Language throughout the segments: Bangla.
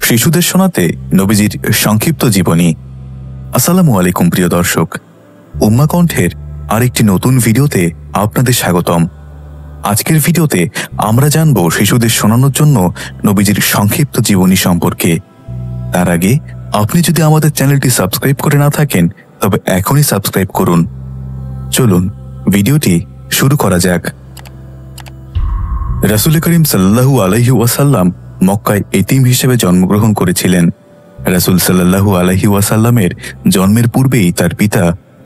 শিশুদের শোনাতে নবীজির সংক্ষিপ্ত জীবনী। আসসালামু আলাইকুম প্রিয় দর্শক, উম্মা কণ্ঠের আরেকটি নতুন ভিডিওতে আপনাদের স্বাগতম। আজকের ভিডিওতে আমরা জানব শিশুদের শোনানোর জন্য নবীজির সংক্ষিপ্ত জীবনী সম্পর্কে। তার আগে আপনি যদি আমাদের চ্যানেলটি সাবস্ক্রাইব করে না থাকেন তবে এখনই সাবস্ক্রাইব করুন। চলুন ভিডিওটি শুরু করা যাক। রাসূল করিম সাল্লাল্লাহু আলাইহি ওয়াসাল্লাম মক্কায় এতিম হিসেবে জন্মগ্রহণ করেছিলেন। রাসূল সাল্লাল্লাহু আলাইহি ওয়াসাল্লামের জন্মের পূর্বেই তার পিতা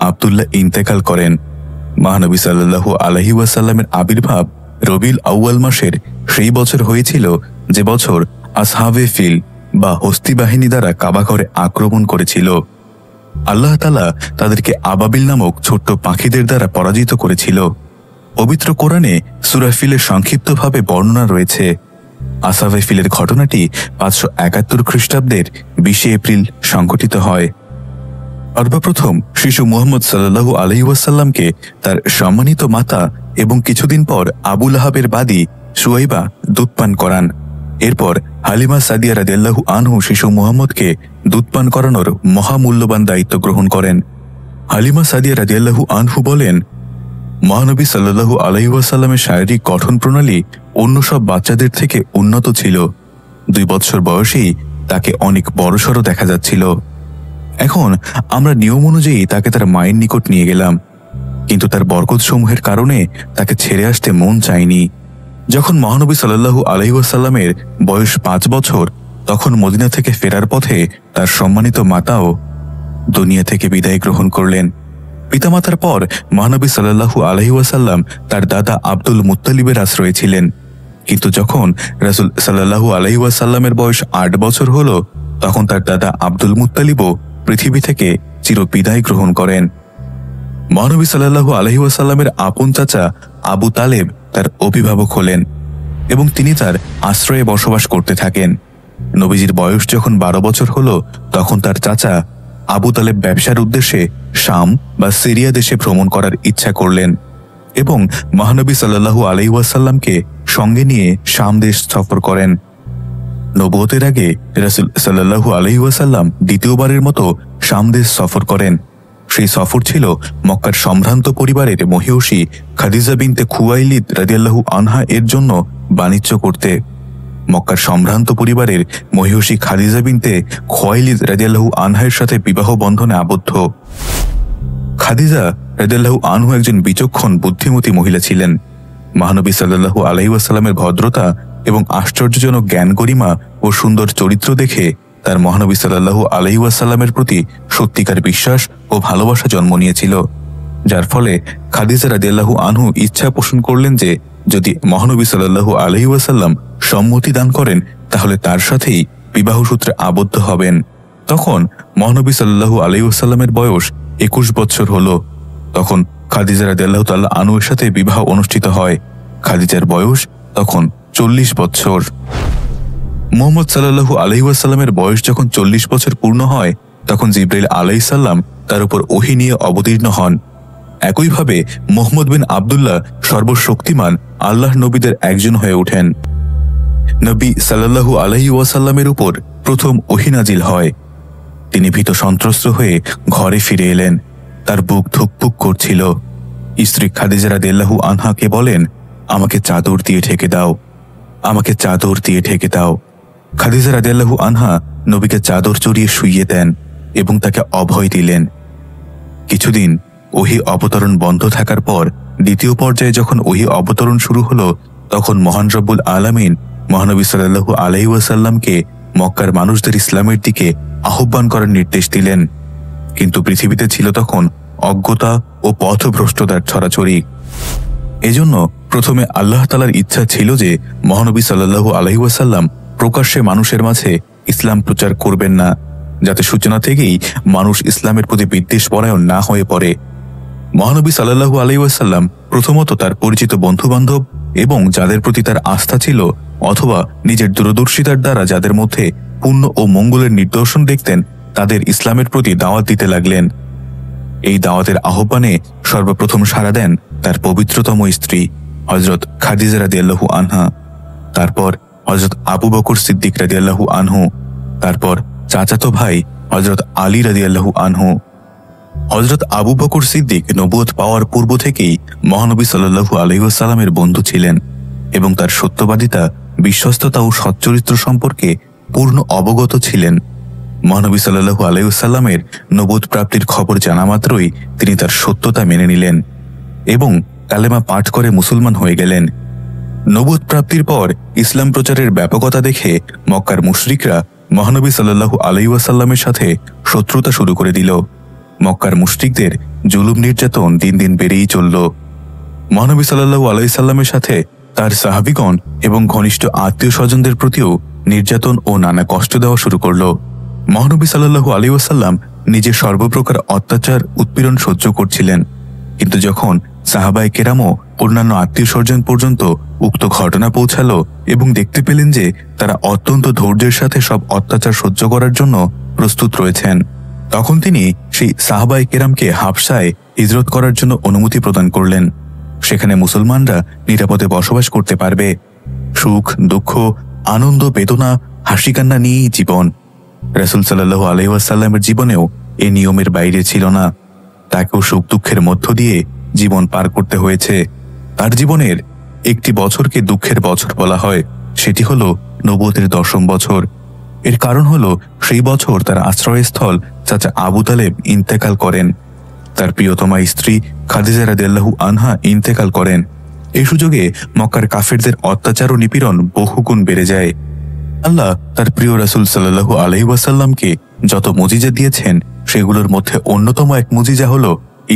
আব্দুল্লাহ ইন্তেকাল করেন। মহানবী সাল্লাল্লাহু আলাইহি ওয়াসাল্লামের আবির্ভাব রবিউল আউয়াল মাসের সেই বছর হয়েছিল যে বছর আসহাবে ফিল বা হস্তি বাহিনী দ্বারা কাবাঘরে আক্রমণ করেছিল। আল্লাহ তাআলা তাদেরকে আবাবিল নামক ছোট্ট পাখিদের দ্বারা পরাজিত করেছিল। পবিত্র কোরআনে সূরা ফিলের সংক্ষিপ্তভাবে বর্ণনা রয়েছে। আসহাবে ফিলের ঘটনাটি 571 খ্রিস্টাব্দের 20 এপ্রিল সংঘটিত হয়। সর্বপ্রথম শিশু মুহাম্মদ সাল্লাল্লাহু আলাইহি ওয়াসাল্লামকে তার সম্মানিত মাতা এবং কিছুদিন পর আবু লাহাবের বাদী সুয়াইবা দুধ পান করান। এরপর হালিমা সাদিয়া রাদিয়াল্লাহু আনহু শিশু মুহাম্মদকে দুধ পান করানোর মহামূল্যবান দায়িত্ব গ্রহণ করেন। হালিমা সাদিয়া রাদিয়াল্লাহু আনহু বলেন, মহানবী সাল্লাল্লাহু আলাইহি ওয়াসাল্লামের শারীরিক গঠন প্রণালী অন্য সব বাচ্চাদের থেকে উন্নত ছিল। 2 বছর বয়সেই তাকে অনেক বড়সড় দেখা যাচ্ছিল। এখন আমরা নিয়ম অনুযায়ী তাকে তার মায়ের নিকট নিয়ে গেলাম, কিন্তু তার বরকতসমূহের কারণে তাকে ছেড়ে আসতে মন চায়নি। যখন মহানবী সাল্লাল্লাহু আলাইহি ওয়াসাল্লামের বয়স 5 বছর, তখন মদিনা থেকে ফেরার পথে তার সম্মানিত মাতাও দুনিয়া থেকে বিদায় গ্রহণ করলেন। পিতামাতার পর মহানবী সাল্লাল্লাহু আলাইহি ওয়াসাল্লাম তার দাদা আব্দুল মুত্তালিবের আশ্রয়ে ছিলেন। কিন্তু যখন রাসূল সাল্লাল্লাহু আলাইহি ওয়াসাল্লামের বয়স 8 বছর হল, তখন তার দাদা আব্দুল মুত্তালিবও পৃথিবী থেকে চিরবিদায় গ্রহণ করেন। মহানবী সাল্লাল্লাহু আলাইহি ওয়াসাল্লামের আপন চাচা আবু তালেব তার অভিভাবক হলেন এবং তিনি তার আশ্রয়ে বসবাস করতে থাকেন। নবীজির বয়স যখন 12 বছর হল, তখন তার চাচা আবু তালেব ব্যবসার উদ্দেশ্যে শাম বা সিরিয়া দেশে ভ্রমণ করার ইচ্ছা করলেন এবং মহানবী সাল্লাল্লাহু আলাইহি ওয়াসাল্লামকে সঙ্গে নিয়ে শাম দেশ সফর করেন। নবুয়তের আগে রাসূল সাল্লাল্লাহু আলাইহি ওয়াসাল্লাম দ্বিতীয়বারের মতো শাম দেশ সফর করেন। সেই সফর ছিল মক্কার সম্ভ্রান্ত পরিবারের মহিয়সী খাদিজা বিনতে খুয়াইলিদ রাদিয়াল্লাহু আনহা এর জন্য বাণিজ্য করতে। মক্কার সম্ভ্রান্ত পরিবারের মহিয়সী খাদিজা বিনতে খুয়াইলিদ রাদিয়াল্লাহু আনহার সাথে বিবাহ বন্ধনে আবদ্ধ। খাদিজা রাদিয়াল্লাহু আনহু একজন বিচক্ষণ বুদ্ধিমতী মহিলা ছিলেন। মহানবী সাল্লাল্লাহু আলাইহি ওয়াসাল্লামের ভদ্রতা এবং আশ্চর্যজনক জ্ঞান গরিমা ও সুন্দর চরিত্র দেখে তার মহানবী সাল্লাল্লাহু আলাইহি ওয়াসাল্লামের প্রতি সত্যিকার বিশ্বাস ও ভালোবাসা জন্ম নিয়েছিল, যার ফলে খাদিজা রাদিয়াল্লাহু আনহু ইচ্ছা পোষণ করলেন যে যদি মহানবী সাল্লাল্লাহু আলাইহি ওয়াসাল্লাম সম্মতি দান করেন তাহলে তার সাথেই বিবাহ সূত্রে আবদ্ধ হবেন। তখন মহানবী সাল্লাল্লাহু আলাইহি ওয়াসাল্লামের বয়স 21 বছর হল। তখন খাদিজা রাদিয়াল্লাহু তাআলা আনহুর সাথে বিবাহ অনুষ্ঠিত হয়। খাদিজার বয়স তখন 40 বছর। মুহাম্মদ সাল্লাল্লাহু আলাইহি ওয়াসাল্লামের বয়স যখন 40 বছর পূর্ণ হয়, তখন জিবরাইল আলাইহিস সালাম তার উপর ওহী নিয়ে অবতীর্ণ হন। একইভাবে মুহাম্মদ বিন আব্দুল্লাহ সর্বশক্তিমান আল্লাহ নবীদের একজন হয়ে ওঠেন। নবী সাল্লাল্লাহু আলাইহি ওয়াসাল্লামের উপর প্রথম ওহী নাজিল হয়। তিনি ভীত সন্ত্রস্ত হয়ে ঘরে ফিরে এলেন। তার বুক ধুকপুক করছিল। স্ত্রী খাদিজা রাদিয়াল্লাহু আনহাকে বলেন, আমাকে চাদর দিয়ে ঢেকে দাও, আমাকে চাদর দিয়ে ঢেকে দাও। খাদিজা রাদিয়াল্লাহু আনহা নবীকে চাদর চড়িয়ে শুইয়ে দেন এবং তাকে অভয় দিলেন। কিছুদিন ওহী অবতরণ বন্ধ থাকার পর দ্বিতীয় পর্যায়ে যখন ওহী অবতরণ শুরু হলো, তখন মহান রব্বুল আলামিন মহানবী সাল্লাল্লাহু আলাইহি ওয়াসাল্লামকে মক্কার মানুষদের ইসলামের দিকে আহ্বান করার নির্দেশ দিলেন। কিন্তু পৃথিবীতে ছিল তখন অজ্ঞতা ও পথভ্রষ্টতার ছড়াছড়ি। এজন্য প্রথমে আল্লাহ তাআলার ইচ্ছা ছিল যে মহানবী সাল্লাল্লাহু আলাইহি ওয়াসাল্লাম প্রকাশ্যে মানুষের মাঝে ইসলাম প্রচার করবেন না, যাতে সূচনা থেকেই মানুষ ইসলামের প্রতি বিদ্বেষপরায়ণ না হয়ে পড়ে। মহানবী সাল্লাল্লাহু আলাইহি ওয়াসাল্লাম প্রথমত তার পরিচিত বন্ধু-বান্ধব এবং যাদের প্রতি তার আস্থা ছিল অথবা নিজের দূরদর্শিতার দ্বারা যাদের মধ্যে পুণ্য ও মঙ্গলের নিদর্শন দেখতেন, তাদের ইসলামের প্রতি দাওয়াত দিতে লাগলেন। এই দাওয়াতের আহ্বানে সর্বপ্রথম সাড়া দেন তার পবিত্রতম স্ত্রী হযরত খাদিজা রাদিয়াল্লাহু আনহা, তারপর হযরত আবু বকর সিদ্দিক রাদিয়াল্লাহু আনহু, তারপর চাচাতো ভাই হযরত আলী রাদিয়াল্লাহু আনহু। হযরত আবু বকর সিদ্দিক নবুয়ত পাওয়ার পূর্ব থেকেই মহানবী সাল্লাল্লাহু আলাইহি ওয়াসাল্লামের বন্ধু ছিলেন এবং তার সত্যবাদিতা, বিশ্বস্ততা ও সচ্চরিত্র সম্পর্কে পূর্ণ অবগত ছিলেন। মহানবী সাল্লাল্লাহু আলাইহি ওয়াসাল্লামের নবুয়ত প্রাপ্তির খবর জানা মাত্রই তিনি তার সত্যতা মেনে নিলেন এবং কালেমা পাঠ করে মুসলমান হয়ে গেলেন। নবুয়ত প্রাপ্তির পর ইসলাম প্রচারের ব্যাপকতা দেখে মক্কার মুশরিকরা মহানবী সাল্লাল্লাহু আলাইহি ওয়াসাল্লামের সাথে শত্রুতা শুরু করে দিল। মক্কার মুশরিকদের জুলুম নির্যাতন দিন দিন বেড়েই চলল। মহানবী সাল্লাল্লাহু আলাইহি সাল্লামের সাথে তার সাহাবীগণ এবং ঘনিষ্ঠ আত্মীয় স্বজনদের প্রতিও নির্যাতন ও নানা কষ্ট দেওয়া শুরু করল। মহানবী সাল্লাল্লাহু আলাইহি ওয়াসাল্লাম নিজে সর্বপ্রকার অত্যাচার উৎপীড়ন সহ্য করছিলেন, কিন্তু যখন সাহাবায়ে কেরাম ও অন্যান্য আত্মীয় স্বজন পর্যন্ত উক্ত ঘটনা পৌঁছালো এবং দেখতে পেলেন যে তারা অত্যন্ত ধৈর্যের সাথে সব অত্যাচার সহ্য করার জন্য প্রস্তুত রয়েছেন, তখন তিনি সেই সাহাবায়ে কেরামকে হাবশায় হিজরত করার জন্য অনুমতি প্রদান করলেন। সেখানে মুসলমানরা নিরাপদে বসবাস করতে পারবে। সুখ, দুঃখ, আনন্দ, বেদনা, হাসি কান্না নিয়েই জীবন। রাসূল সাল্লাল্লাহু আলাইহি ওয়াসাল্লামের জীবনেও এ নিয়মের বাইরে ছিল না। তাকেও সুখ দুঃখের মধ্য দিয়ে জীবন পার করতে হয়েছে। তার জীবনের একটি বছরকে দুঃখের বছর বলা হয়, সেটি হল নবুয়তের 10ম বছর। এর কারণ হল সেই বছর তার আশ্রয়স্থল চাচা আবু তালেব ইন্তেকাল করেন। তার প্রিয়তমা স্ত্রী খাদিজা রাদিয়াল্লাহু আনহা ইন্তেকাল করেন। এই সুযোগে মক্কার কাফেরদের অত্যাচার ও নিপীড়ন বহুগুণ বেড়ে যায়। আল্লাহ তার প্রিয় রাসূল সাল্লাল্লাহু আলাইহি ওয়াসাল্লামকে যত মুজিজা দিয়েছেন সেগুলোর মধ্যে অন্যতম এক মুজিজা হল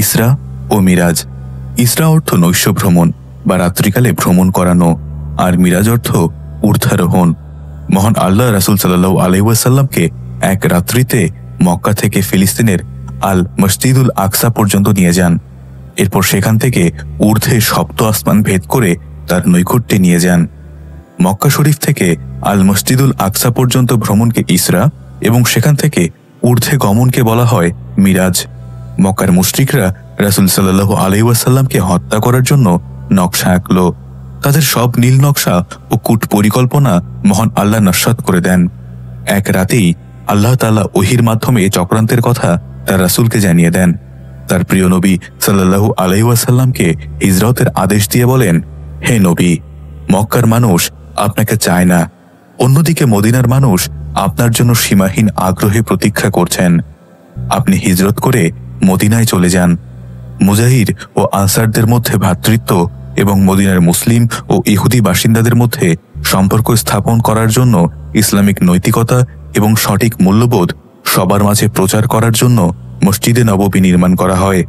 ইসরা ও মিরাজ। ইসরা অর্থ নৈশ ভ্রমণ বা রাত্রিকালে ভ্রমণ করানো, আর মিরাজ অর্থ ঊর্ধ্বারোহণ। মহান আল্লাহ রাসূল সাল্লাল্লাহু আলাইহি ওয়াসাল্লামকে এক রাত্রিতে মক্কা থেকে ফিলিস্তিনের আল মসজিদুল আকসা পর্যন্ত নিয়ে যান। এরপর সেখান থেকে ঊর্ধ্বে সপ্ত আসমান ভেদ করে তার নৈকট্যে নিয়ে যান। মক্কা শরীফ থেকে আল মসজিদুল আকসা পর্যন্ত ভ্রমণকে ইসরা এবং সেখান থেকে ঊর্ধ্বে গমনকে বলা হয় মিরাজ। মক্কার মুশরিকরা রাসূল সাল্লাল্লাহু আলাইহি ওয়াসাল্লামকে হত্যা করার জন্য নকশা আঁকল। তাদের সব নীল নকশা ও কূট পরিকল্পনা মহান আল্লাহ নস্যাৎ করে দেন। এক রাতেই আল্লাহ তাআলা ওহীর মাধ্যমে চক্রান্তের কথা তার রাসূলকে জানিয়ে দেন। তার প্রিয় নবী সাল্লাল্লাহু আলাইহি ওয়াসাল্লামকে হিজরতের আদেশ দিয়ে বলেন, হে নবী, মক্কার মানুষ আপনাকে চায় না, অন্যদিকে মদিনার মানুষ আপনার জন্য সীমাহীন আগ্রহে প্রতীক্ষা করছেন। আপনি হিজরত করে মদিনায় চলে যান। মুজাহির ও আনসারদের মধ্যে ভ্রাতৃত্ব এবং মদিনার মুসলিম ও ইহুদি বাসিন্দাদের মধ্যে সম্পর্ক স্থাপন করার জন্য ইসলামিক নৈতিকতা এবং সঠিক মূল্যবোধ সবার মাঝে প্রচার করার জন্য মসজিদে নববী নির্মাণ করা হয়।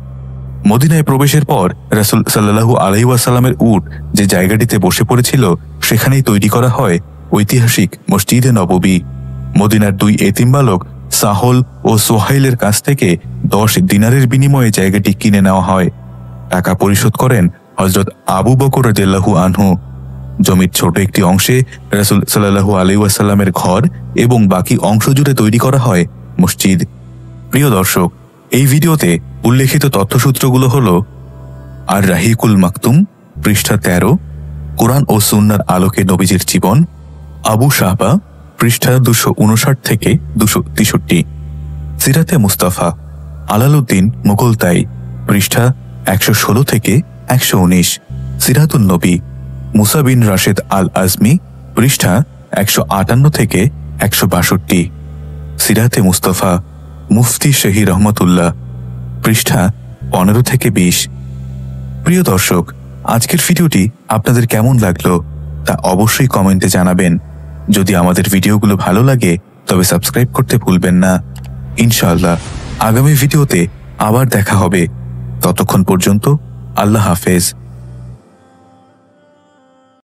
মদিনায় প্রবেশের পর রাসূল সাল্লাল্লাহু আলাইহি ওয়াসাল্লামের উট যে জায়গাটিতে বসে পড়েছিল সেখানেই তৈরি করা হয় ঐতিহাসিক মসজিদে নববী। মদিনার 2 এতিম বালক সাহল ও সোহাইলের কাছ থেকে 10 দিনারের বিনিময়ে জায়গাটি কিনে নেওয়া হয়। টাকা পরিশোধ করেন হযরত আবু বকর রাদিয়াল্লাহু আনহু। জমির ছোট একটি অংশে রাসূল সাল্লাল্লাহু আলাইহি ওয়াসাল্লামের ঘর এবং বাকি অংশ জুড়ে তৈরি করা হয় মসজিদ। প্রিয় দর্শক, এই ভিডিওতে উল্লেখিত তথ্যসূত্রগুলো হল আর রাহিকুল মাকতুম পৃষ্ঠা 13, কোরআন ও সুন্নাহর আলোকে নবীজির জীবন, আবু শাহবা পৃষ্ঠা 259 থেকে 263, সিরাতে মুস্তাফা আলালউদ্দিন মুগলতাই পৃষ্ঠা 116 থেকে 119, সিরাতুন নবী মুসা বিন রাশেদ আল আজমি পৃষ্ঠা 158 থেকে 162, সিরাতে মুস্তাফা মুফতি শহী রহমতুল্লাহ পৃষ্ঠা 15 থেকে 20। প্রিয় দর্শক, আজকের ভিডিওটি আপনাদের কেমন লাগলো তা অবশ্যই কমেন্টে জানাবেন। যদি আমাদের ভিডিওগুলো ভালো লাগে তবে সাবস্ক্রাইব করতে ভুলবেন না। ইনশাআল্লাহ আগামী ভিডিওতে আবার দেখা হবে। ততক্ষণ পর্যন্ত আল্লাহ হাফেজ।